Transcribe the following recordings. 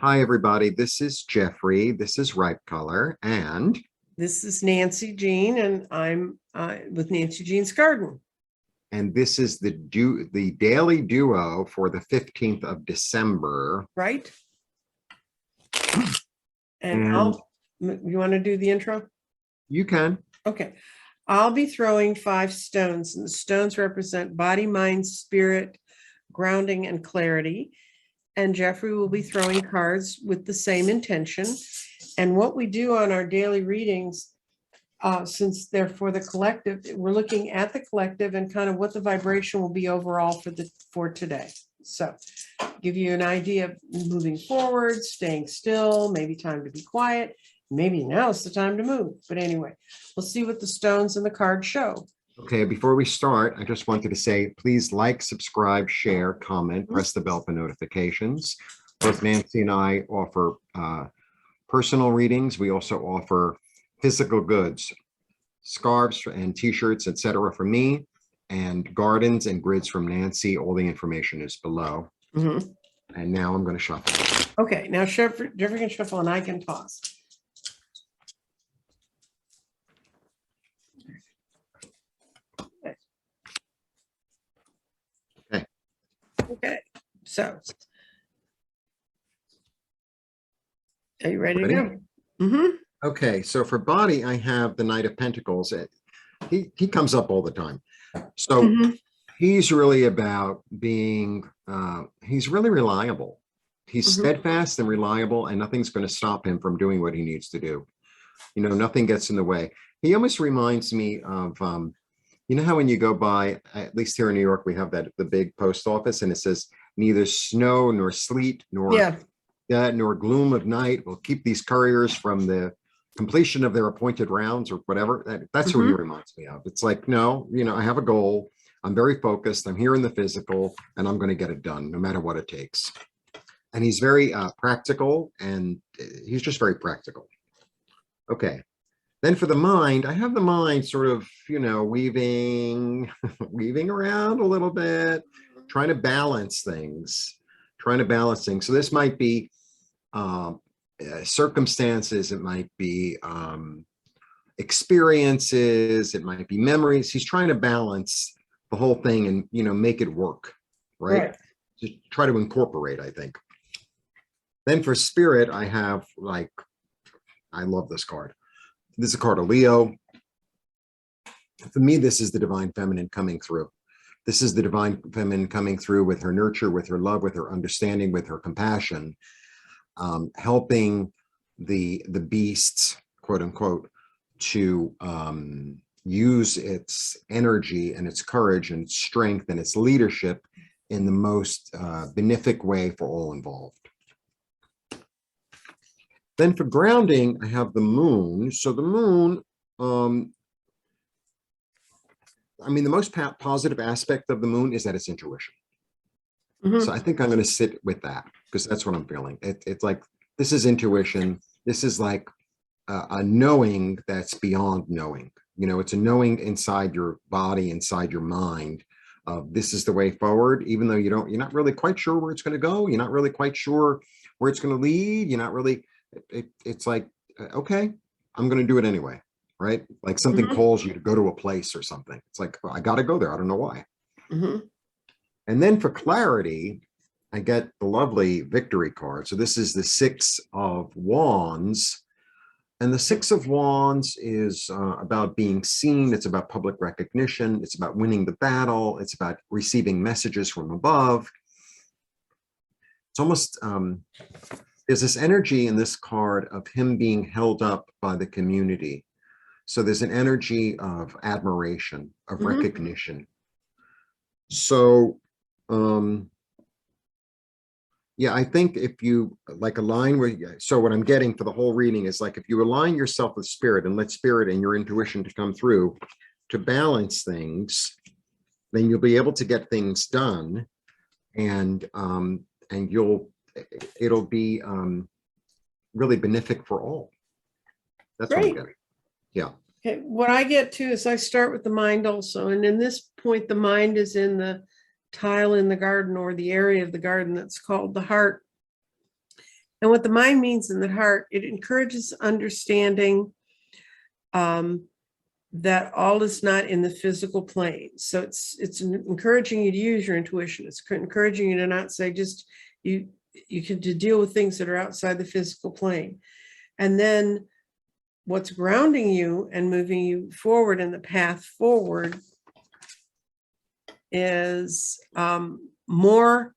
Hi, everybody. This is Jeffrey. This is Ripe Color. And This is Nancy Jean, and I'm with Nancy Jean's Garden. this is the daily duo for the 15th of December. Right. And you want to do the intro? You can. Okay. I'll be throwing 5 stones, and the stones represent body, mind, spirit, grounding, and clarity. And Jeffrey will be throwing cards with the same intention. And what we do on our daily readings, since they're for the collective, we're looking at the collective and kind of what the vibration will be overall for today. So give you an idea of moving forward, staying still, maybe time to be quiet. Maybe now's the time to move. But anyway, we'll see what the stones and the cards show. Okay, before we start, I just wanted to say, please like, subscribe, share, comment, press the bell for notifications. Both Nancy and I offer personal readings. We also offer physical goods, scarves and t-shirts, etc. from me, and gardens and grids from Nancy. All the information is below. And now I'm going to shuffle. Okay, now Jeffrey can shuffle and I can toss. Okay, so are you ready to go? Okay, so for body, I have the Knight of Pentacles. He comes up all the time. So he's really about being, he's really reliable. He's steadfast and reliable, and nothing's going to stop him from doing what he needs to do. You know, nothing gets in the way. He almost reminds me of, you know how when you go by, at least here in New York, we have the big post office, and it says neither snow nor sleet nor nor gloom of night will keep these couriers from the completion of their appointed rounds or whatever. That's who he reminds me of. It's like, no, you know, I have a goal. I'm very focused. I'm here in the physical, and I'm going to get it done no matter what it takes. And he's very practical, and he's just very practical. Okay. Then for the mind, I have the mind sort of, you know, weaving around a little bit, trying to balance things. So this might be circumstances, it might be experiences, it might be memories. He's trying to balance the whole thing and, you know, make it work, right? Just try to incorporate, I think. Then for spirit, I have, like, I love this card. This is a card of Leo. For me, this is the divine feminine coming through. This is the divine feminine coming through with her nurture, with her love, with her understanding, with her compassion, helping the beasts, quote unquote, to use its energy and its courage and its strength and its leadership in the most benefic way for all involved. Then for grounding, I have the moon. So the moon, I mean, the most positive aspect of the moon is that it's intuition. So I think I'm going to sit with that because that's what I'm feeling. It's like, this is intuition. This is like a knowing that's beyond knowing. You know, it's a knowing inside your body, inside your mind. This is the way forward, even though you're not really quite sure where it's going to go. You're not really quite sure where it's going to lead. You're not really, it's like, okay, I'm going to do it anyway. Right? Like something calls you to go to a place or something. It's like, well, I got to go there. I don't know why. And then for clarity, I get the lovely victory card. So this is the 6 of Wands. And the 6 of Wands is about being seen. It's about public recognition. It's about winning the battle. It's about receiving messages from above. It's almost, there's this energy in this card of him being held up by the community. So there's an energy of admiration, of recognition. So, yeah, I think if you like align with, so what I'm getting for the whole reading is like, if you align yourself with spirit and let spirit and your intuition to come through to balance things, then you'll be able to get things done, and it'll be really benefic for all. That's what I'm getting. Yeah. Okay. What I get to is I start with the mind also. And in this point, the mind is in the tile in the garden, or the area of the garden that's called the heart. And what the mind means in the heart, it encourages understanding that all is not in the physical plane. So it's encouraging you to use your intuition. It's encouraging you to not say just you can to deal with things that are outside the physical plane. And then what's grounding you and moving you forward in the path forward is more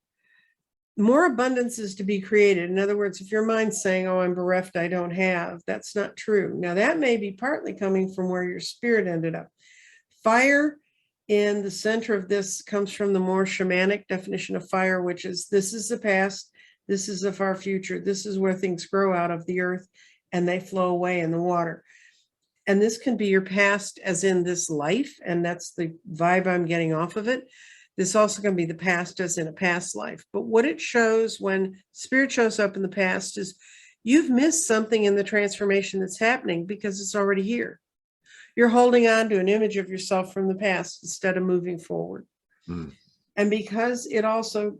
abundance is to be created. In other words, if your mind's saying, oh, I'm bereft, I don't have, that's not true. Now that may be partly coming from where your spirit ended up. Fire in the center of this comes from the more shamanic definition of fire, which is this is the past, this is the far future, this is where things grow out of the earth and they flow away in the water. And this can be your past as in this life, and that's the vibe I'm getting off of it. This also can be the past as in a past life. But what it shows when spirit shows up in the past is you've missed something in the transformation that's happening because it's already here. You're holding on to an image of yourself from the past instead of moving forward. And because it also,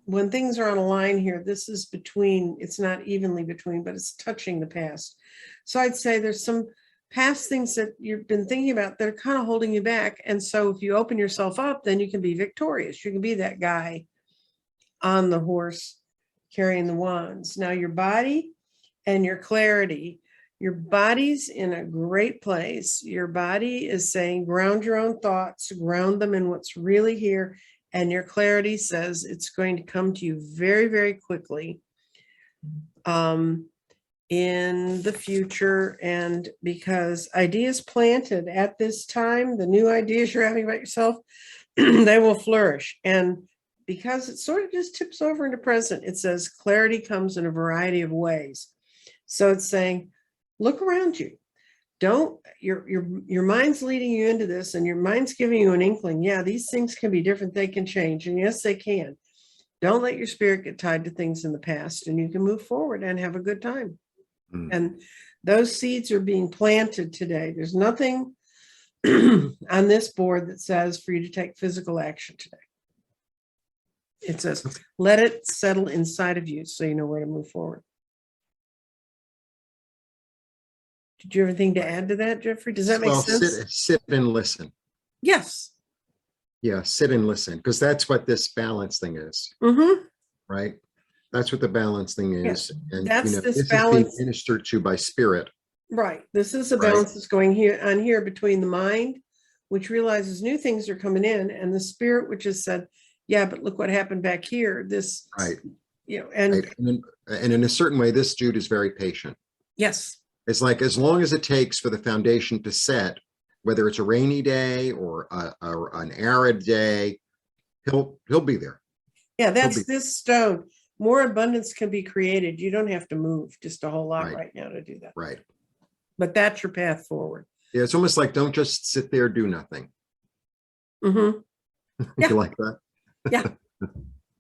when things are on a line here, this is between, it's not evenly between, but it's touching the past. So I'd say there's some past things that you've been thinking about that are kind of holding you back. And so if you open yourself up, then you can be victorious. You can be that guy on the horse carrying the wands. Now your body and your clarity, your body's in a great place. Your body is saying, ground your own thoughts, ground them in what's really here. And your clarity says it's going to come to you very, very quickly in the future. And because ideas planted at this time, the new ideas you're having about yourself, they will flourish. And because it sort of just tips over into present, it says clarity comes in a variety of ways. So it's saying, look around you. Don't, your mind's leading you into this, and your mind's giving you an inkling. Yeah, these things can be different. They can change. And yes, they can. Don't let your spirit get tied to things in the past, and you can move forward and have a good time. And those seeds are being planted today. There's nothing on this board that says for you to take physical action today. It says, let it settle inside of you so you know where to move forward. Did you have anything to add to that, Jeffrey? Does that make sense? Sit and listen. Yes. Yeah, sit and listen, because that's what this balance thing is. Right? That's what the balance thing is. Yes. And That's this is balance being ministered to by spirit. Right. This is a balance that's going here between the mind, which realizes new things are coming in, and the spirit, which has said, yeah, but look what happened back here. This, you know, and in a certain way, this Jude is very patient. Yes. It's like, as long as it takes for the foundation to set, whether it's a rainy day or an arid day, he'll be there. Yeah, that's this stone. More abundance can be created. You don't have to move just a whole lot right now to do that. Right. But that's your path forward. Yeah, it's almost like, don't just sit there, do nothing. Yeah. You like that? Yeah.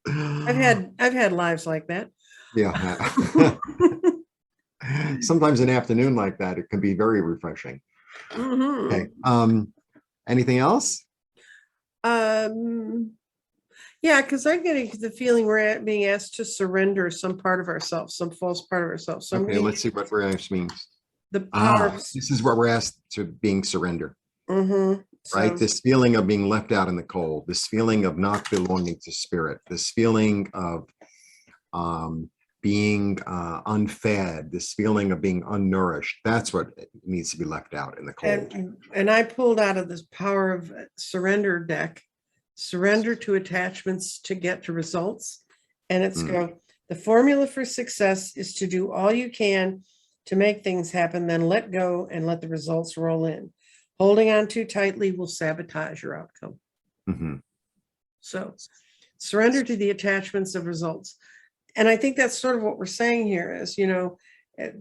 I've had lives like that. Yeah. Sometimes an afternoon like that, it can be very refreshing. Okay. Anything else? Yeah, because I'm getting the feeling we're being asked to surrender some part of ourselves, some false part of ourselves. So okay, let's see what we're asked means. The power. This is what we're asked to being surrender. Right? So, this feeling of being left out in the cold, this feeling of not belonging to spirit, this feeling of being unfed, this feeling of being unnourished. That's what needs to be left out in the cold. And I pulled out of this power of surrender deck, surrender to attachments to get to results. And it's the formula for success is to do all you can to make things happen, then let go and let the results roll in. Holding on too tightly will sabotage your outcome. So surrender to the attachments of results. And I think that's sort of what we're saying here is, you know,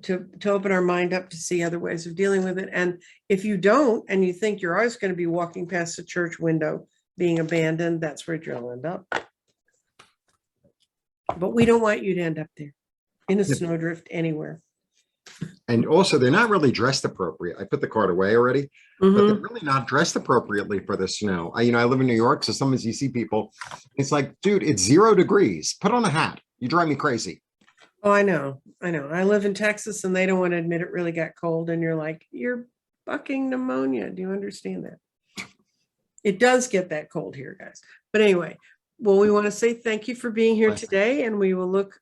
to open our mind up to see other ways of dealing with it. And if you don't, and you think you're always going to be walking past the church window being abandoned, that's where you'll end up. But we don't want you to end up there in a snowdrift anywhere. And also, they're not really dressed appropriate. I put the card away already, but they're really not dressed appropriately for the snow. I live in New York, so sometimes you see people, it's like, dude, it's 0 degrees. Put on a hat. You drive me crazy. Oh, I know. I know. I live in Texas and they don't want to admit it really got cold. And you're like, you're bucking pneumonia. Do you understand that? It does get that cold here, guys. But anyway, well, we want to say thank you for being here Bye. today, and we will look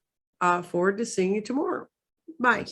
forward to seeing you tomorrow. Bye.